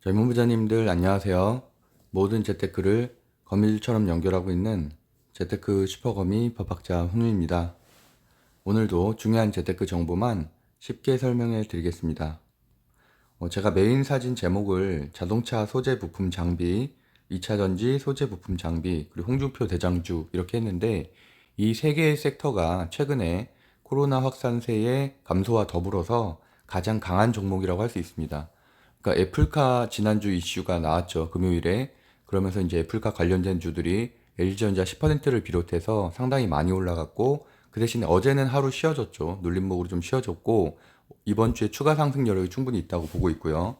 젊은 부자님들 안녕하세요. 모든 재테크를 거미줄처럼 연결하고 있는 재테크 슈퍼거미 법학자 훈우입니다. 오늘도 중요한 재테크 정보만 쉽게 설명해 드리겠습니다. 제가 메인 사진 제목을 자동차 소재 부품 장비, 2차 전지 소재 부품 장비, 그리고 홍준표 대장주 이렇게 했는데 이 세 개의 섹터가 최근에 코로나 확산세의 감소와 더불어서 가장 강한 종목이라고 할 수 있습니다. 그러니까 애플카 지난주 이슈가 나왔죠. 금요일에. 그러면서 이제 애플카 관련된 주들이 LG전자 10%를 비롯해서 상당히 많이 올라갔고 그 대신에 어제는 하루 쉬어졌죠. 눌림목으로 좀 쉬어졌고 이번 주에 추가 상승 여력이 충분히 있다고 보고 있고요.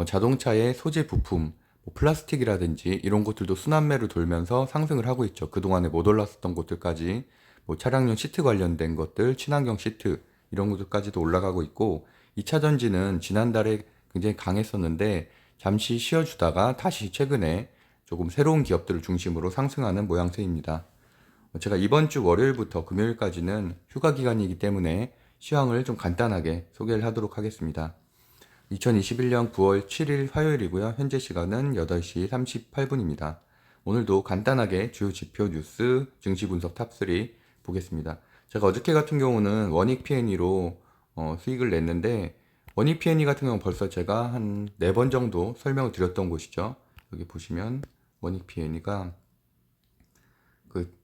자동차의 소재 부품, 뭐 플라스틱이라든지 이런 것들도 순환매로 돌면서 상승을 하고 있죠. 그동안에 못 올랐었던 것들까지 뭐 차량용 시트 관련된 것들, 친환경 시트 이런 것들까지도 올라가고 있고 2차 전지는 지난달에 굉장히 강했었는데 잠시 쉬어주다가 다시 최근에 조금 새로운 기업들을 중심으로 상승하는 모양새입니다. 제가 이번 주 월요일부터 금요일까지는 휴가 기간이기 때문에 시황을 좀 간단하게 소개를 하도록 하겠습니다. 2021년 9월 7일 화요일이고요. 현재 시간은 8시 38분입니다. 오늘도 간단하게 주요 지표 뉴스, 증시 분석 탑3 보겠습니다. 제가 어저께 같은 경우는 원익 P&E로 수익을 냈는데 원익 P&E 같은 경우는 벌써 제가 한 4번 정도 설명을 드렸던 곳이죠. 여기 보시면 원익 P&E가 그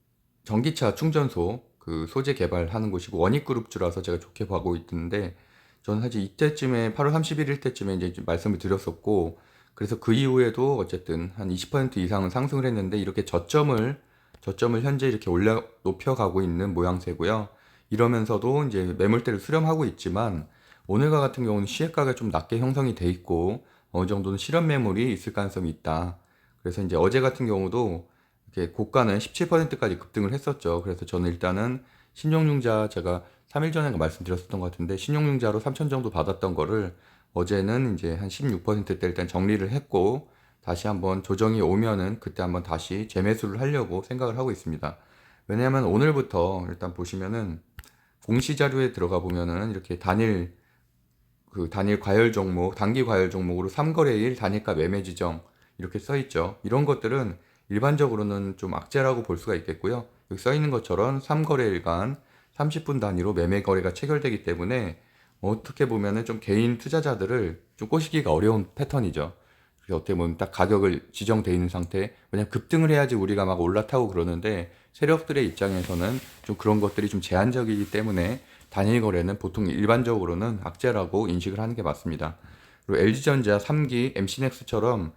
전기차 충전소 그 소재 개발하는 곳이고 원익그룹주라서 제가 좋게 보고 있는데 저는 사실 이때쯤에 8월 31일 때쯤에 이제 좀 말씀을 드렸었고 그래서 그 이후에도 어쨌든 한 20% 이상은 상승을 했는데 이렇게 저점을 현재 이렇게 올려 높여가고 있는 모양새고요. 이러면서도 이제 매물대를 수렴하고 있지만 오늘과 같은 경우는 시혜가가 좀 낮게 형성이 돼 있고 어느 정도는 실현 매물이 있을 가능성이 있다. 그래서 이제 어제 같은 경우도 이렇게 고가는 17%까지 급등을 했었죠. 그래서 저는 일단은 신용융자 제가 3일 전에 말씀드렸었던 것 같은데 신용융자로 3천 정도 받았던 거를 어제는 이제 한 16%대 일단 정리를 했고 다시 한번 조정이 오면은 그때 한번 다시 재매수를 하려고 생각을 하고 있습니다. 왜냐하면 오늘부터 일단 보시면은 공시 자료에 들어가 보면은 이렇게 단일 과열 종목, 단기 과열 종목으로 3거래일 단일가 매매 지정 이렇게 써 있죠. 이런 것들은 일반적으로는 좀 악재라고 볼 수가 있겠고요. 여기 써 있는 것처럼 3거래일간 30분 단위로 매매 거래가 체결되기 때문에 어떻게 보면은 좀 개인 투자자들을 좀 꼬시기가 어려운 패턴이죠. 그래서 어떻게 보면 딱 가격을 지정돼 있는 상태, 왜냐면 급등을 해야지 우리가 막 올라타고 그러는데 세력들의 입장에서는 좀 그런 것들이 좀 제한적이기 때문에 단일 거래는 보통 일반적으로는 악재라고 인식을 하는 게 맞습니다. 그리고 LG전자 3기, MC넥스처럼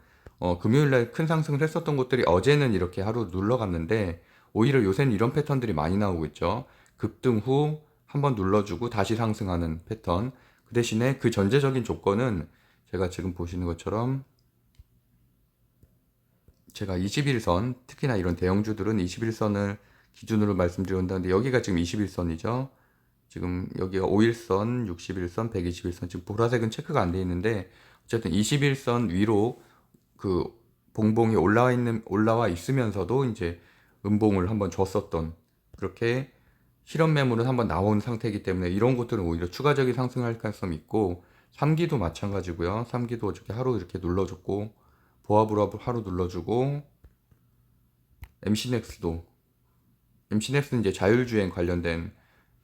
금요일날 큰 상승을 했었던 것들이 어제는 이렇게 하루 눌러갔는데 오히려 요새는 이런 패턴들이 많이 나오고 있죠. 급등 후 한번 눌러주고 다시 상승하는 패턴. 그 대신에 그 전제적인 조건은 제가 지금 보시는 것처럼 제가 21선, 특히나 이런 대형주들은 21선을 기준으로 말씀드렸는데 여기가 지금 21선이죠. 지금 여기가 5일선, 61선, 121선 지금 보라색은 체크가 안 돼 있는데 어쨌든 21선 위로 그 봉봉이 올라와 있으면서도 이제 음봉을 한번 줬었던 그렇게 실현 매물은 한번 나온 상태이기 때문에 이런 것들은 오히려 추가적인 상승할 가능성이 있고 3기도 마찬가지고요. 3기도 어저께 하루 이렇게 눌러줬고 보합으로 하루 눌러주고 MC넥스도 MC넥스는 이제 자율주행 관련된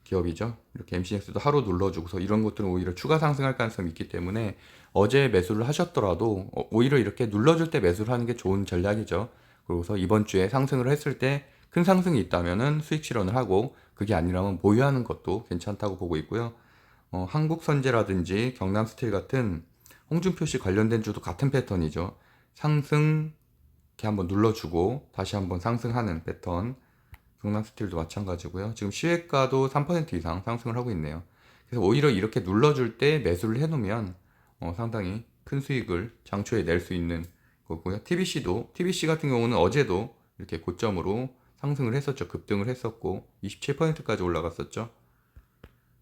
기업이죠. 이렇게 MC넥스도 하루 눌러주고서 이런 것들은 오히려 추가 상승할 가능성이 있기 때문에 어제 매수를 하셨더라도 오히려 이렇게 눌러줄 때 매수를 하는 게 좋은 전략이죠. 그러고서 이번 주에 상승을 했을 때 큰 상승이 있다면은 수익 실현을 하고 그게 아니라면 보유하는 것도 괜찮다고 보고 있고요. 한국선제라든지 경남스틸 같은 홍준표 씨 관련된 주도 같은 패턴이죠. 상승 이렇게 한번 눌러주고 다시 한번 상승하는 패턴. 경남스틸도 마찬가지고요. 지금 시외가도 3% 이상 상승을 하고 있네요. 그래서 오히려 이렇게 눌러줄 때 매수를 해놓으면 상당히 큰 수익을 장초에 낼 수 있는 거고요. TBC 같은 경우는 어제도 이렇게 고점으로 상승을 했었죠. 급등을 했었고 27%까지 올라갔었죠.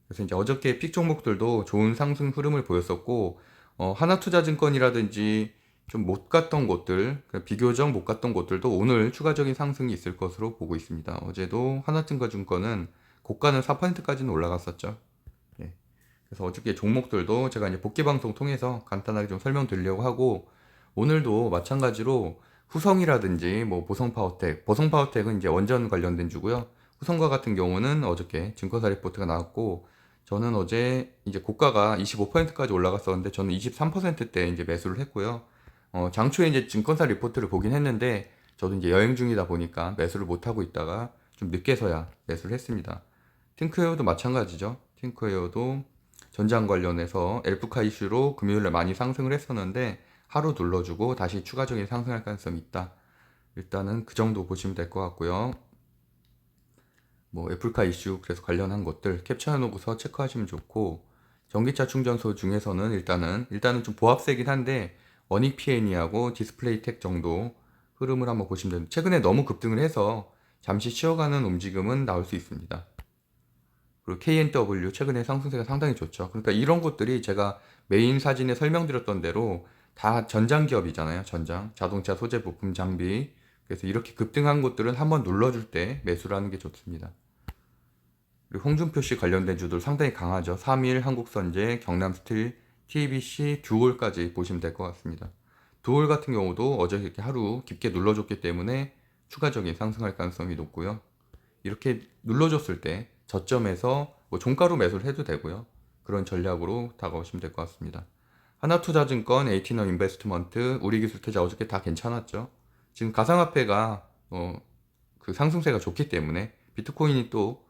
그래서 이제 어저께 픽 종목들도 좋은 상승 흐름을 보였었고 하나투자증권이라든지 좀 못 갔던 곳들, 비교적 못 갔던 곳들도 오늘 추가적인 상승이 있을 것으로 보고 있습니다. 어제도 하나증권은 고가는 4%까지는 올라갔었죠. 예. 그래서 어저께 종목들도 제가 이제 복귀 방송 통해서 간단하게 좀 설명드리려고 하고 오늘도 마찬가지로 후성이라든지 뭐 보성파워텍은 이제 원전 관련된 주고요. 후성과 같은 경우는 어저께 증권사 리포트가 나왔고, 저는 어제 이제 고가가 25%까지 올라갔었는데 저는 23%대 이제 매수를 했고요. 장초에 이제 증권사 리포트를 보긴 했는데 저도 이제 여행 중이다 보니까 매수를 못 하고 있다가 좀 늦게서야 매수를 했습니다. 팅크웨어도 마찬가지죠. 팅크웨어도 전장 관련해서 엘프카 이슈로 금요일에 많이 상승을 했었는데 하루 눌러주고 다시 추가적인 상승할 가능성이 있다. 일단은 그 정도 보시면 될 것 같고요. 뭐 애플카 이슈 그래서 관련한 것들 캡처해 놓고서 체크하시면 좋고, 전기차 충전소 중에서는 일단은 좀 보합세긴 한데 원익 PN이하고 디스플레이텍 정도 흐름을 한번 보시면 됩니다. 최근에 너무 급등을 해서 잠시 쉬어가는 움직임은 나올 수 있습니다. 그리고 KNW 최근에 상승세가 상당히 좋죠. 그러니까 이런 것들이 제가 메인 사진에 설명드렸던 대로 다 전장 기업이잖아요. 전장, 자동차 소재 부품 장비. 그래서 이렇게 급등한 것들은 한번 눌러줄 때 매수를 하는 게 좋습니다. 그리고 홍준표 씨 관련된 주들 상당히 강하죠. 3일, 한국선제, 경남스틸, TBC, 듀올까지 보시면 될 것 같습니다. 듀올 같은 경우도 어제 이렇게 하루 깊게 눌러줬기 때문에 추가적인 상승할 가능성이 높고요. 이렇게 눌러줬을 때 저점에서 뭐 종가로 매수를 해도 되고요. 그런 전략으로 다가오시면 될 것 같습니다. 하나투자증권, 에이티너 인베스트먼트, 우리기술투자 어저께 다 괜찮았죠. 지금 가상화폐가 그 상승세가 좋기 때문에 비트코인이 또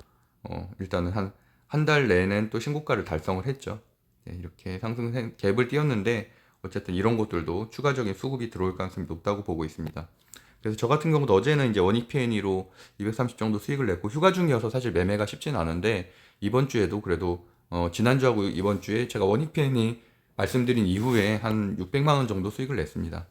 일단은 한 달 내에는 또 신고가를 달성을 했죠. 네, 이렇게 상승 갭을 띄웠는데 어쨌든 이런 것들도 추가적인 수급이 들어올 가능성이 높다고 보고 있습니다. 그래서 저 같은 경우도 어제는 이제 원익 PNE로 230 정도 수익을 냈고 휴가 중이어서 사실 매매가 쉽진 않은데, 이번 주에도 그래도 지난주하고 이번 주에 제가 원익 PNE 말씀드린 이후에 한 600만 원 정도 수익을 냈습니다.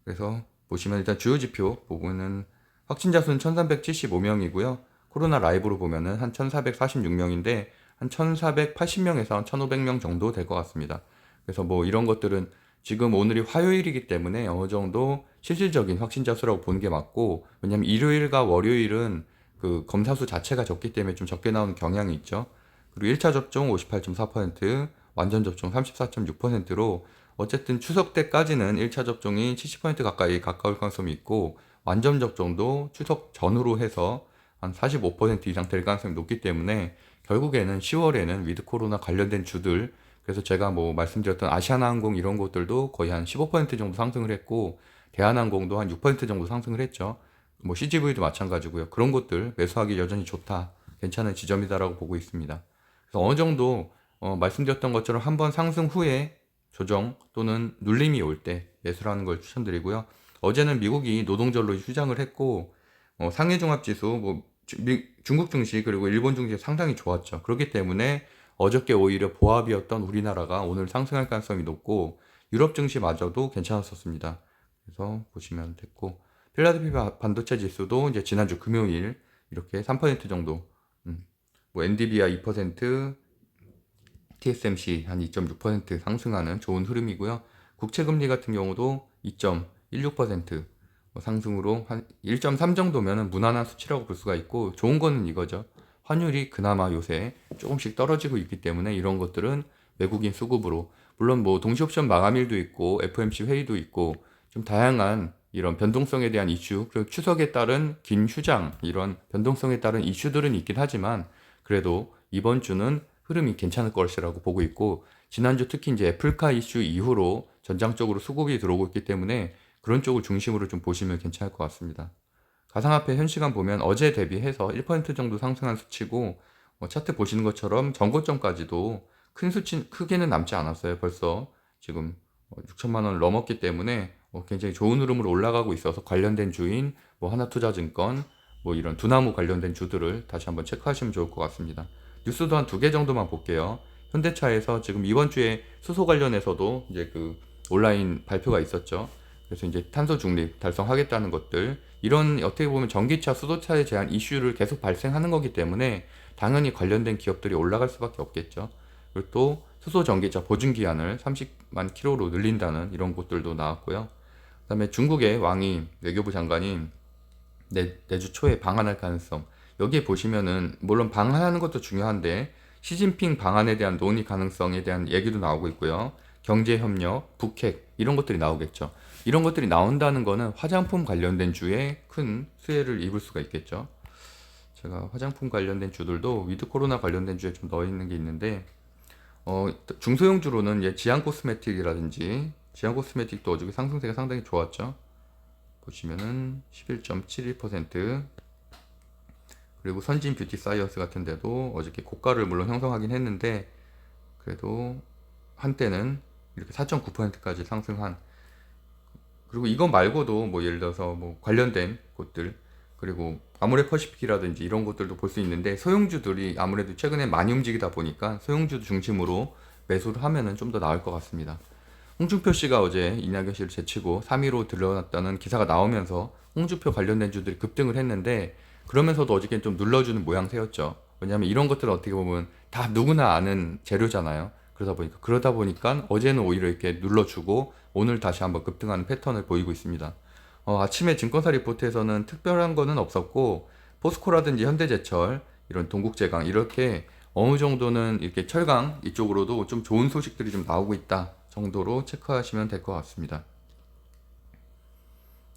그래서 보시면 일단 주요 지표 보고는 확진자 수는 1375명이고요. 코로나 라이브로 보면은 한 1446명인데 한 1480명에서 한 1500명 정도 될 것 같습니다. 그래서 뭐 이런 것들은 지금 오늘이 화요일이기 때문에 어느 정도 실질적인 확진자 수라고 보는 게 맞고, 왜냐면 일요일과 월요일은 그 검사 수 자체가 적기 때문에 좀 적게 나오는 경향이 있죠. 그리고 1차 접종 58.4%, 완전 접종 34.6%로 어쨌든 추석 때까지는 1차 접종이 70% 가까이 가까울 가능성이 있고, 완전 접종도 추석 전후로 해서 한 45% 이상 될 가능성이 높기 때문에 결국에는 10월에는 위드 코로나 관련된 주들, 그래서 제가 뭐 말씀드렸던 아시아나항공 이런 것들도 거의 한 15% 정도 상승을 했고, 대한항공도 한 6% 정도 상승을 했죠. 뭐 CGV도 마찬가지고요. 그런 것들 매수하기 여전히 좋다, 괜찮은 지점이다라고 보고 있습니다. 그래서 어느 정도 말씀드렸던 것처럼 한번 상승 후에 조정 또는 눌림이 올 때 매수를 하는 걸 추천드리고요. 어제는 미국이 노동절로 휴장을 했고 상해종합지수, 뭐 중국 증시 그리고 일본 증시 상당히 좋았죠. 그렇기 때문에 어저께 오히려 보합이었던 우리나라가 오늘 상승할 가능성이 높고, 유럽 증시마저도 괜찮았었습니다. 그래서 보시면 됐고, 필라델피아 반도체 지수도 이제 지난주 금요일 이렇게 3% 정도, 뭐 엔디비아 2%, TSMC 한 2.6% 상승하는 좋은 흐름이고요. 국채금리 같은 경우도 2.16% 상승으로 한 1.3 정도면 무난한 수치라고 볼 수가 있고, 좋은 거는 이거죠. 환율이 그나마 요새 조금씩 떨어지고 있기 때문에 이런 것들은 외국인 수급으로, 물론 뭐 동시옵션 마감일도 있고 FOMC 회의도 있고 좀 다양한 이런 변동성에 대한 이슈, 그리고 추석에 따른 긴 휴장, 이런 변동성에 따른 이슈들은 있긴 하지만 그래도 이번 주는 흐름이 괜찮을 것이라고 보고 있고, 지난주 특히 이제 애플카 이슈 이후로 전장적으로 수급이 들어오고 있기 때문에 그런 쪽을 중심으로 좀 보시면 괜찮을 것 같습니다. 가상화폐 현 시간 보면 어제 대비해서 1% 정도 상승한 수치고, 차트 보시는 것처럼 전고점까지도 큰 수치 크게는 남지 않았어요. 벌써 지금 6천만 원을 넘었기 때문에 굉장히 좋은 흐름으로 올라가고 있어서 관련된 주인, 뭐 하나투자증권, 뭐 이런 두나무 관련된 주들을 다시 한번 체크하시면 좋을 것 같습니다. 뉴스도 한 두 개 정도만 볼게요. 현대차에서 지금 이번 주에 수소 관련해서도 이제 그 온라인 발표가 있었죠. 그래서 이제 탄소 중립 달성하겠다는 것들, 이런 어떻게 보면 전기차, 수소차에 대한 이슈를 계속 발생하는 거기 때문에 당연히 관련된 기업들이 올라갈 수밖에 없겠죠. 그리고 또 수소 전기차 보증 기한을 30만 킬로로 늘린다는 이런 것들도 나왔고요. 그다음에 중국의 왕이 외교부 장관이 내주 초에 방한할 가능성. 여기에 보시면은 물론 방한하는 것도 중요한데 시진핑 방한에 대한 논의 가능성에 대한 얘기도 나오고 있고요. 경제협력, 북핵 이런 것들이 나오겠죠. 이런 것들이 나온다는 거는 화장품 관련된 주에 큰 수혜를 입을 수가 있겠죠. 제가 화장품 관련된 주들도 위드 코로나 관련된 주에 좀 넣어 있는 게 있는데 중소형주로는 지안 코스메틱이라든지 지안 코스메틱도 어저께 상승세가 상당히 좋았죠. 보시면은 11.71%, 그리고 선진 뷰티 사이언스 같은 데도 어저께 고가를 물론 형성하긴 했는데 그래도 한때는 이렇게 4.9%까지 상승한, 그리고 이거 말고도 뭐 예를 들어서 뭐 관련된 곳들, 그리고 아모레퍼시픽이라든지 이런 것들도 볼 수 있는데, 소형주들이 아무래도 최근에 많이 움직이다 보니까 소형주 중심으로 매수를 하면은 좀 더 나을 것 같습니다. 홍준표 씨가 어제 이낙연 씨를 제치고 3위로 들러났다는 기사가 나오면서 홍준표 관련된 주들이 급등을 했는데, 그러면서도 어저께는 좀 눌러주는 모양새였죠. 왜냐하면 이런 것들은 어떻게 보면 다 누구나 아는 재료잖아요. 그러다 보니까 어제는 오히려 이렇게 눌러주고 오늘 다시 한번 급등하는 패턴을 보이고 있습니다. 아침에 증권사 리포트에서는 특별한 거는 없었고, 포스코라든지 현대제철, 이런 동국제강 이렇게 어느 정도는 이렇게 철강 이쪽으로도 좀 좋은 소식들이 좀 나오고 있다 정도로 체크하시면 될 것 같습니다.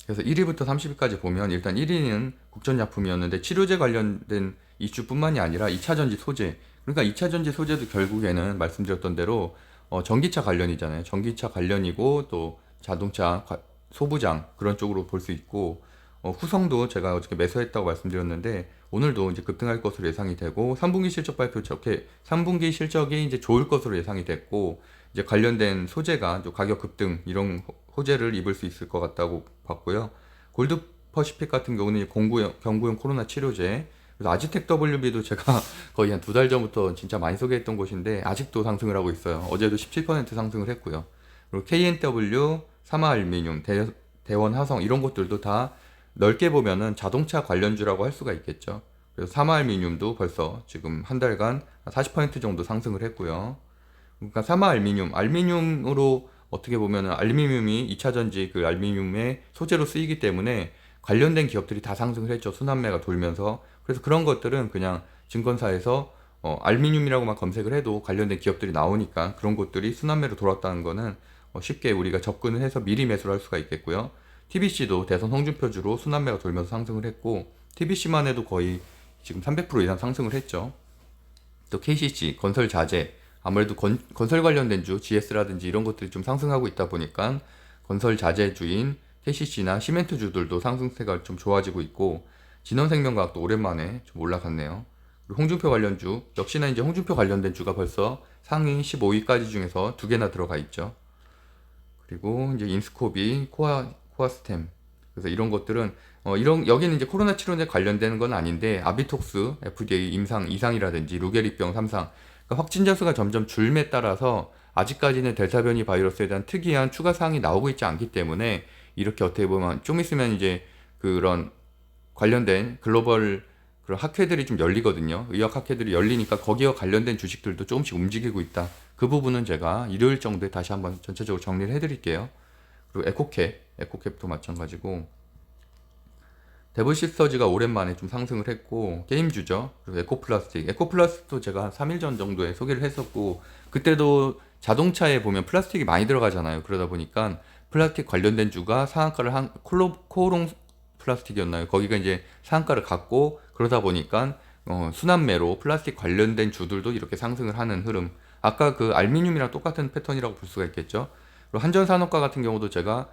그래서 1위부터 30위까지 보면 일단 1위는 국전약품이었는데, 치료제 관련된 이슈뿐만이 아니라 2차전지 소재, 그러니까 2차전지 소재도 결국에는 말씀드렸던 대로 전기차 관련이잖아요. 전기차 관련이고 또 자동차 소부장 그런 쪽으로 볼 수 있고, 후성도 제가 어저께 매수했다고 말씀드렸는데 오늘도 이제 급등할 것으로 예상이 되고, 3분기 실적 발표 저렇게 3분기 실적이 이제 좋을 것으로 예상이 됐고, 이제 관련된 소재가 좀 가격 급등 이런 호재를 입을 수 있을 것 같다고 봤고요. 골드 퍼시픽 같은 경우는 경구용 코로나 치료제, 그래서 아지텍 WB도 제가 거의 한 2달 전부터 진짜 많이 소개했던 곳인데 아직도 상승을 하고 있어요. 어제도 17% 상승을 했고요. 그리고 KNW, 사마알미늄, 대원 화성 이런 것들도 다 넓게 보면은 자동차 관련주라고 할 수가 있겠죠. 그래서 사마알미늄도 벌써 지금 한 달간 40% 정도 상승을 했고요. 그러니까 알미늄으로 어떻게 보면은 알루미늄이 2차전지 그 알루미늄의 소재로 쓰이기 때문에 관련된 기업들이 다 상승을 했죠. 순환매가 돌면서. 그래서 그런 것들은 그냥 증권사에서 알루미늄이라고만 검색을 해도 관련된 기업들이 나오니까 그런 것들이 순환매로 돌았다는 거는 쉽게 우리가 접근을 해서 미리 매수를 할 수가 있겠고요. TBC도 대선 홍준표주로 순환매가 돌면서 상승을 했고, TBC만 해도 거의 지금 300% 이상 상승을 했죠. 또 KCC, 건설자재, 아무래도 건설 관련된 주, GS라든지 이런 것들이 좀 상승하고 있다 보니까 건설자재주인 KCC나 시멘트주들도 상승세가 좀 좋아지고 있고, 진원생명과학도 오랜만에 좀 올라갔네요. 그리고 홍준표 관련주, 역시나 이제 홍준표 관련된 주가 벌써 상위 15위까지 중에서 2개나 들어가 있죠. 그리고 이제 인스코비, 코아스템. 그래서 이런 것들은 여기는 이제 코로나 치료제 관련되는 건 아닌데, 아비톡스, FDA 임상 2상이라든지 루게리병 3상, 그러니까 확진자 수가 점점 줄에 따라서 아직까지는 델타 변이 바이러스에 대한 특이한 추가 사항이 나오고 있지 않기 때문에, 이렇게 어떻게 보면 좀 있으면 이제 그런 관련된 글로벌 그런 학회들이 좀 열리거든요. 의학 학회들이 열리니까 거기와 관련된 주식들도 조금씩 움직이고 있다. 그 부분은 제가 일요일 정도에 다시 한번 전체적으로 정리를 해드릴게요. 그리고 에코캡도 마찬가지고, 데브시스터즈가 오랜만에 좀 상승을 했고, 게임주죠. 그리고 에코플라스틱도 제가 한 3일 전 정도에 소개를 했었고, 그때도 자동차에 보면 플라스틱이 많이 들어가잖아요. 그러다 보니까 플라스틱 관련된 주가 상한가를 코오롱 플라스틱이었나요? 거기가 이제 상한가를 갔고, 그러다 보니까 순환매로 플라스틱 관련된 주들도 이렇게 상승을 하는 흐름. 아까 그 알루미늄이랑 똑같은 패턴이라고 볼 수가 있겠죠. 그리고 한전산업과 같은 경우도 제가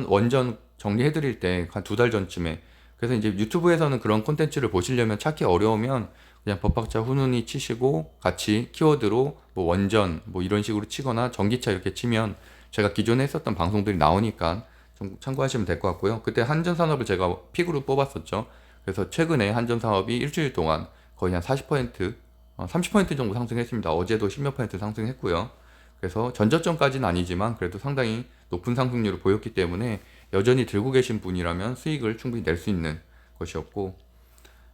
원전 정리해드릴 때 한 2달 전쯤에, 그래서 이제 유튜브에서는 그런 콘텐츠를 보시려면 찾기 어려우면 그냥 법학자 훈훈이 치시고 같이 키워드로 뭐 원전 뭐 이런 식으로 치거나 전기차 이렇게 치면 제가 기존에 했었던 방송들이 나오니까 좀 참고하시면 될 것 같고요. 그때 한전산업을 제가 픽으로 뽑았었죠. 그래서 최근에 한전산업이 일주일 동안 거의 한 40%, 30% 정도 상승했습니다. 어제도 10몇 % 상승했고요. 그래서 전저점까지는 아니지만 그래도 상당히 높은 상승률을 보였기 때문에 여전히 들고 계신 분이라면 수익을 충분히 낼 수 있는 것이었고,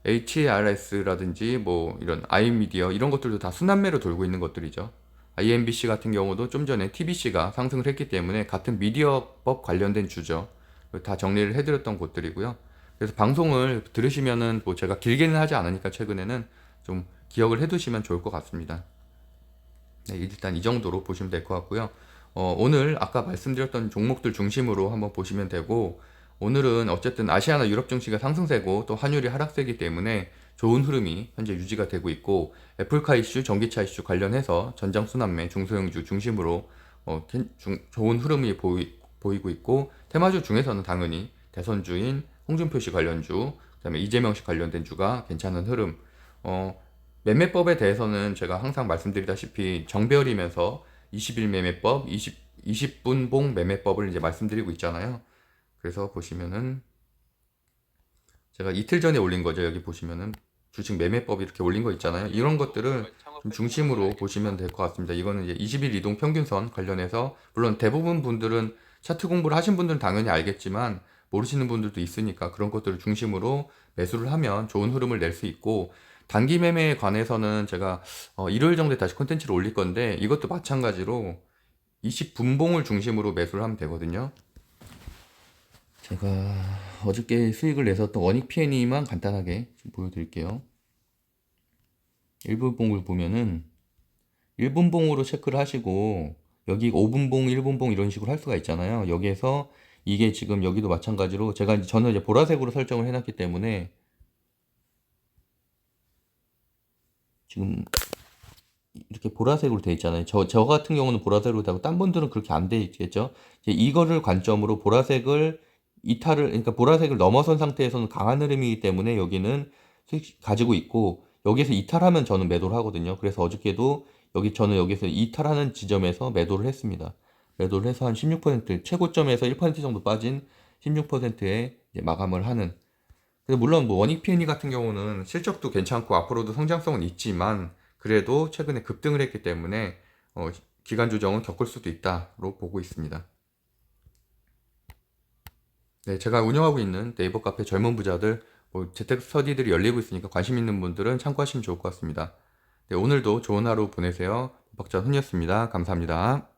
HRS라든지 뭐 이런 아이미디어 이런 것들도 다 순환매로 돌고 있는 것들이죠. IMBC 같은 경우도 좀 전에 TBC가 상승을 했기 때문에 같은 미디어법 관련된 주죠. 다 정리를 해드렸던 곳들이고요. 그래서 방송을 들으시면은 뭐 제가 길게는 하지 않으니까 최근에는 좀 기억을 해두시면 좋을 것 같습니다. 네, 일단 이 정도로 보시면 될 것 같고요. 오늘 아까 말씀드렸던 종목들 중심으로 한번 보시면 되고, 오늘은 어쨌든 아시아나 유럽 증시가 상승세고 또 환율이 하락세이기 때문에 좋은 흐름이 현재 유지가 되고 있고, 애플카 이슈, 전기차 이슈 관련해서 전장순환매, 중소형주 중심으로 좋은 흐름이 보이고 있고, 테마주 중에서는 당연히 대선주인 홍준표 씨 관련주, 그다음에 이재명 씨 관련된 주가 괜찮은 흐름. 매매법에 대해서는 제가 항상 말씀드리다시피 정배열이면서 20일 매매법, 20분봉 매매법을 이제 말씀드리고 있잖아요. 그래서 보시면은 제가 이틀 전에 올린 거죠. 여기 보시면은 주식 매매법 이렇게 올린 거 있잖아요. 이런 것들을 좀 중심으로 보시면 될 것 같습니다. 이거는 이제 20일 이동 평균선 관련해서, 물론 대부분 분들은 차트 공부를 하신 분들은 당연히 알겠지만 모르시는 분들도 있으니까 그런 것들을 중심으로 매수를 하면 좋은 흐름을 낼 수 있고, 단기 매매에 관해서는 제가 일요일 정도에 다시 콘텐츠를 올릴 건데, 이것도 마찬가지로 20분봉을 중심으로 매수를 하면 되거든요. 제가 어저께 수익을 내었던 원익 P&E만 간단하게 좀 보여드릴게요. 1분봉을 보면은 1분봉으로 체크를 하시고, 여기 5분봉, 1분봉 이런 식으로 할 수가 있잖아요. 여기에서 이게 지금 여기도 마찬가지로 저는 이제 보라색으로 설정을 해놨기 때문에 지금 이렇게 보라색으로 돼 있잖아요. 저 같은 경우는 보라색으로 되고 딴 분들은 그렇게 안 돼 있겠죠. 이제 이거를 관점으로 보라색을 그러니까 보라색을 넘어선 상태에서는 강한 흐름이기 때문에 여기는 수익 가지고 있고, 여기서 이탈하면 저는 매도를 하거든요. 그래서 어저께도 저는 여기서 이탈하는 지점에서 매도를 했습니다. 매도를 해서 한 16%, 최고점에서 1% 정도 빠진 16%에 마감을 하는. 근데 물론 뭐 원익 P&E 같은 경우는 실적도 괜찮고 앞으로도 성장성은 있지만, 그래도 최근에 급등을 했기 때문에 기간 조정은 겪을 수도 있다로 보고 있습니다. 네, 제가 운영하고 있는 네이버 카페 젊은 부자들 재테크 스터디들이 열리고 있으니까 관심 있는 분들은 참고하시면 좋을 것 같습니다. 네, 오늘도 좋은 하루 보내세요. 박찬훈이었습니다. 감사합니다.